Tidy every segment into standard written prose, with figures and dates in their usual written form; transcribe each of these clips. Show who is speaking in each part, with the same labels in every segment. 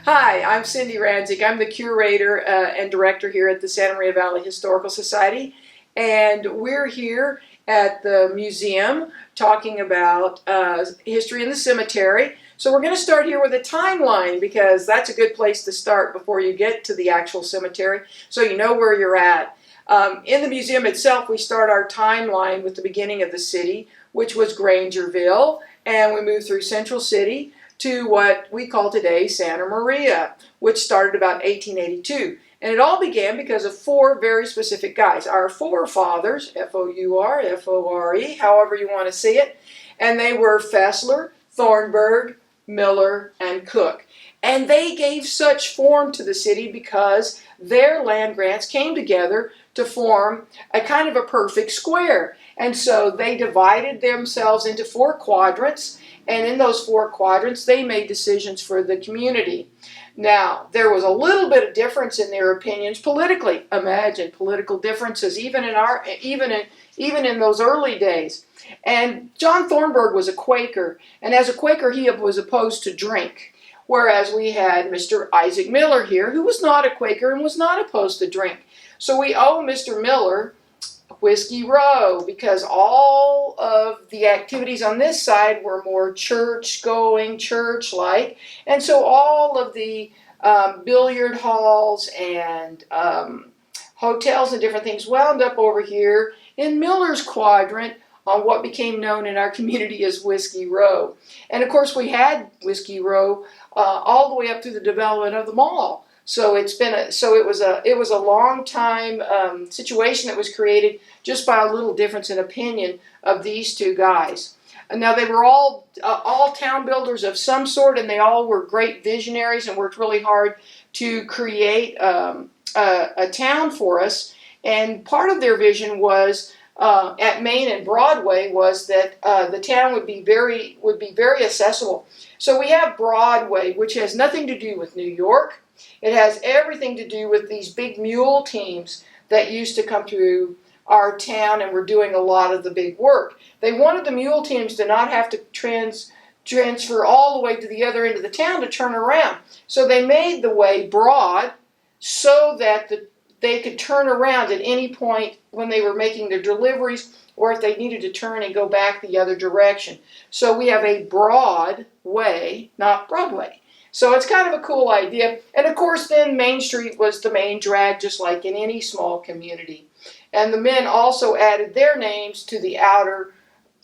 Speaker 1: Hi, I'm Cindy Ransick. I'm the curator and director here at the Santa Maria Valley Historical Society, and we're here at the museum talking about history in the cemetery. So we're going to start here with a timeline because that's a good place to start before you get to the actual cemetery, so you know where you're at. In the museum itself, we start our timeline with the beginning of the city, which was Grangerville, and we move through Central City to what we call today Santa Maria, which started about 1882. And it all began because of four very specific guys, our forefathers, F-O-U-R, F-O-R-E, however you want to see it. And they were Fessler, Thornberg, Miller, and Cook. And they gave such form to the city because their land grants came together to form a kind of a perfect square. And so they divided themselves into four quadrants, and in those four quadrants they made decisions for the community. Now, there was a little bit of difference in their opinions politically. Imagine political differences even in those early days. And John Thornberg was a Quaker, and as a Quaker he was opposed to drink. Whereas we had Mr. Isaac Miller here, who was not a Quaker and was not opposed to drink. So we owe Mr. Miller Whiskey Row because all of the activities on this side were more church-going, church-like. And so all of the billiard halls and hotels and different things wound up over here in Miller's quadrant on what became known in our community as Whiskey Row. And of course we had Whiskey Row all the way up through the development of the mall. So it was a long time situation that was created just by a little difference in opinion of these two guys. And now they were all town builders of some sort, and they all were great visionaries and worked really hard to create a town for us. And part of their vision was at Main and Broadway was that the town would be very accessible. So we have Broadway, which has nothing to do with New York. It has everything to do with these big mule teams that used to come through our town and were doing a lot of the big work. They wanted the mule teams to not have to transfer all the way to the other end of the town to turn around. So they made the way broad so that they could turn around at any point when they were making their deliveries or if they needed to turn and go back the other direction. So we have a broad way, not Broadway. So it's kind of a cool idea. And of course then Main Street was the main drag, just like in any small community. And the men also added their names to the outer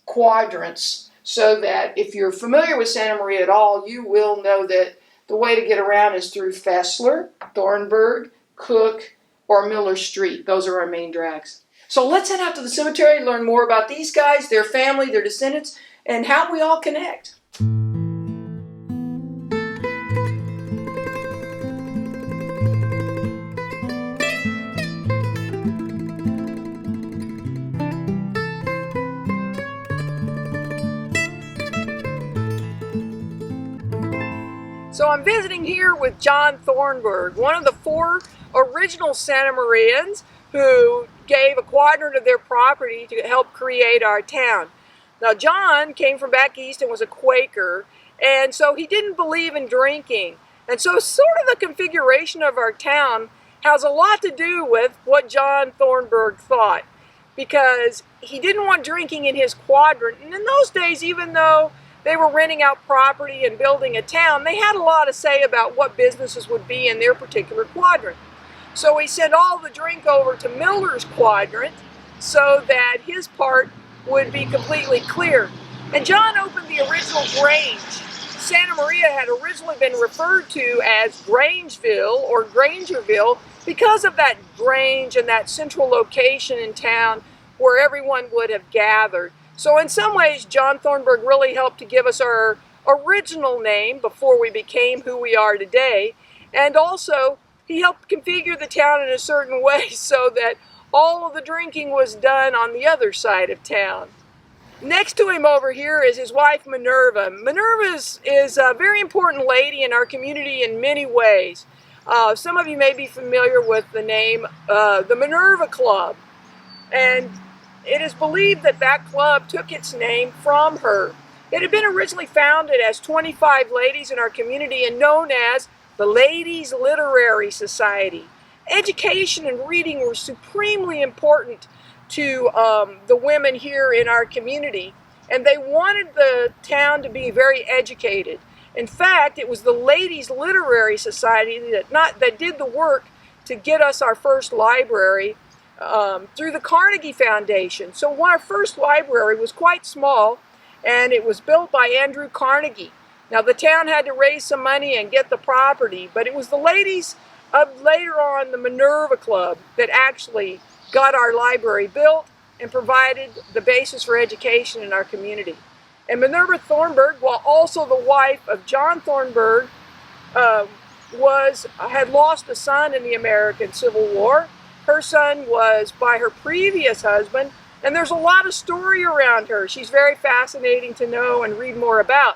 Speaker 1: quadrants so that if you're familiar with Santa Maria at all, you will know that the way to get around is through Fessler, Thornberg, Cook, or Miller Street. Those are our main drags. So let's head out to the cemetery, learn more about these guys, their family, their descendants, and how we all connect. So I'm visiting here with John Thornberg, one of the four original Santa Marians who gave a quadrant of their property to help create our town. Now John came from back east and was a Quaker, and so he didn't believe in drinking. And so sort of the configuration of our town has a lot to do with what John Thornberg thought, because he didn't want drinking in his quadrant. And in those days, even though they were renting out property and building a town, they had a lot to say about what businesses would be in their particular quadrant. So he sent all the drink over to Miller's quadrant so that his part would be completely clear. And John opened the original Grange. Santa Maria had originally been referred to as Grangeville or Grangerville because of that Grange and that central location in town where everyone would have gathered. So in some ways, John Thornberg really helped to give us our original name before we became who we are today. And also, he helped configure the town in a certain way so that all of the drinking was done on the other side of town. Next to him over here is his wife, Minerva. Minerva is a very important lady in our community in many ways. Some of you may be familiar with the name, the Minerva Club. And it is believed that that club took its name from her. It had been originally founded as 25 ladies in our community and known as the Ladies' Literary Society. Education and reading were supremely important to the women here in our community, and they wanted the town to be very educated. In fact, it was the Ladies' Literary Society that did the work to get us our first library through the Carnegie Foundation. So our first library was quite small, and it was built by Andrew Carnegie. Now the town had to raise some money and get the property, but it was the ladies of later on the Minerva Club that actually got our library built and provided the basis for education in our community. And Minerva Thornberg, while also the wife of John Thornberg, had lost a son in the American Civil War. Her son was by her previous husband, and there's a lot of story around her. She's very fascinating to know and read more about.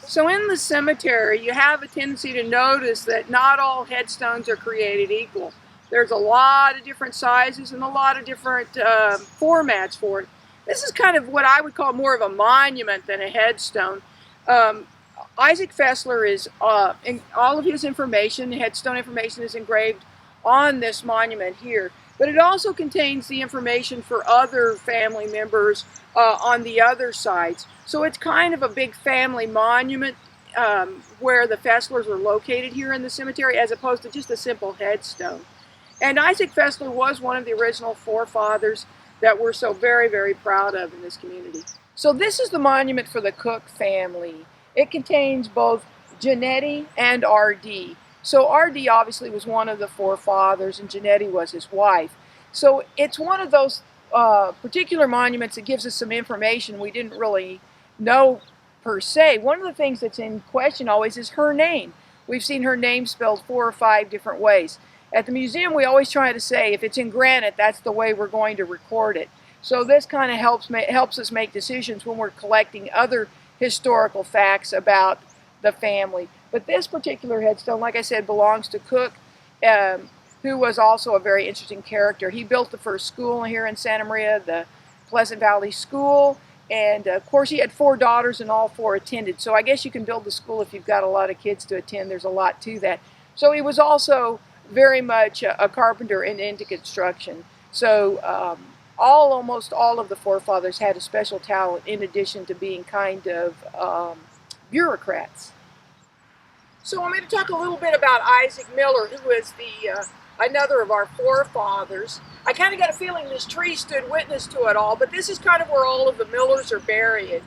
Speaker 1: So in the cemetery, you have a tendency to notice that not all headstones are created equal. There's a lot of different sizes and a lot of different formats for it. This is kind of what I would call more of a monument than a headstone. Isaac Fessler is, in all of his information, headstone information is engraved on this monument here. But it also contains the information for other family members on the other sides. So it's kind of a big family monument where the Fesslers are located here in the cemetery, as opposed to just a simple headstone. And Isaac Fessler was one of the original forefathers that we're so very, very proud of in this community. So this is the monument for the Cook family. It contains both Janetti and R.D. So R.D. obviously was one of the forefathers, and Janetti was his wife. So it's one of those particular monuments that gives us some information we didn't really know per se. One of the things that's in question always is her name. We've seen her name spelled 4 or 5 different ways. At the museum, we always try to say, if it's in granite, that's the way we're going to record it. So this kind of helps us make decisions when we're collecting other historical facts about the family. But this particular headstone, like I said, belongs to Cook, who was also a very interesting character. He built the first school here in Santa Maria, the Pleasant Valley School, and of course he had 4 daughters and all 4 attended. So I guess you can build the school if you've got a lot of kids to attend. There's a lot to that. So he was also very much a carpenter and into construction. So almost all of the forefathers had a special talent in addition to being kind of bureaucrats. So I'm going to talk a little bit about Isaac Miller, who is another of our forefathers. I kind of got a feeling this tree stood witness to it all, but this is kind of where all of the Millers are buried.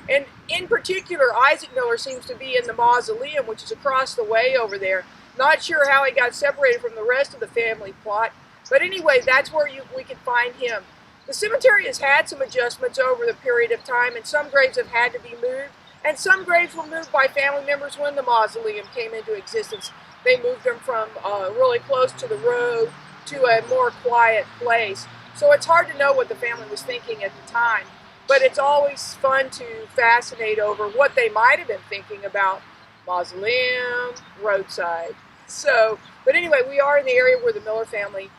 Speaker 1: And in particular, Isaac Miller seems to be in the mausoleum, which is across the way over there. Not sure how he got separated from the rest of the family plot, but anyway, that's where we can find him. The cemetery has had some adjustments over the period of time, and some graves have had to be moved, and some graves were moved by family members when the mausoleum came into existence. They moved them from really close to the road to a more quiet place. So it's hard to know what the family was thinking at the time, but it's always fun to fascinate over what they might have been thinking about mausoleum, roadside. So, but anyway, we are in the area where the Miller family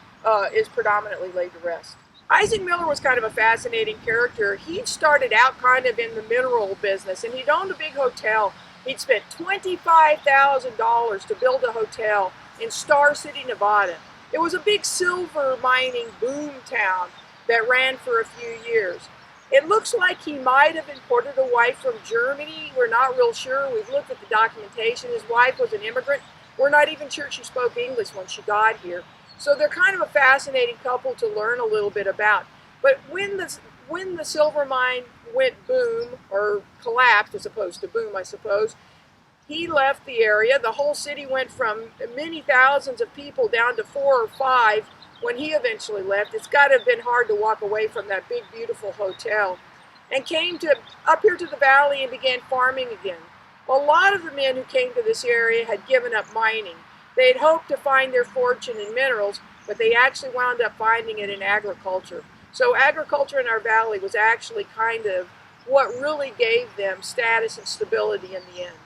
Speaker 1: is predominantly laid to rest. Isaac Miller was kind of a fascinating character. He started out kind of in the mineral business, and he'd owned a big hotel. He'd spent $25,000 to build a hotel in Star City, Nevada. It was a big silver mining boom town that ran for a few years. It looks like he might have imported a wife from Germany. We're not real sure. We've looked at the documentation. His wife was an immigrant. We're not even sure she spoke English when she got here. So they're kind of a fascinating couple to learn a little bit about. But when the silver mine went boom, or collapsed as opposed to boom, I suppose, he left the area. The whole city went from many thousands of people down to 4 or 5 when he eventually left. It's got to have been hard to walk away from that big, beautiful hotel. And came up here to the valley and began farming again. Well, a lot of the men who came to this area had given up mining. They had hoped to find their fortune in minerals, but they actually wound up finding it in agriculture. So agriculture in our valley was actually kind of what really gave them status and stability in the end.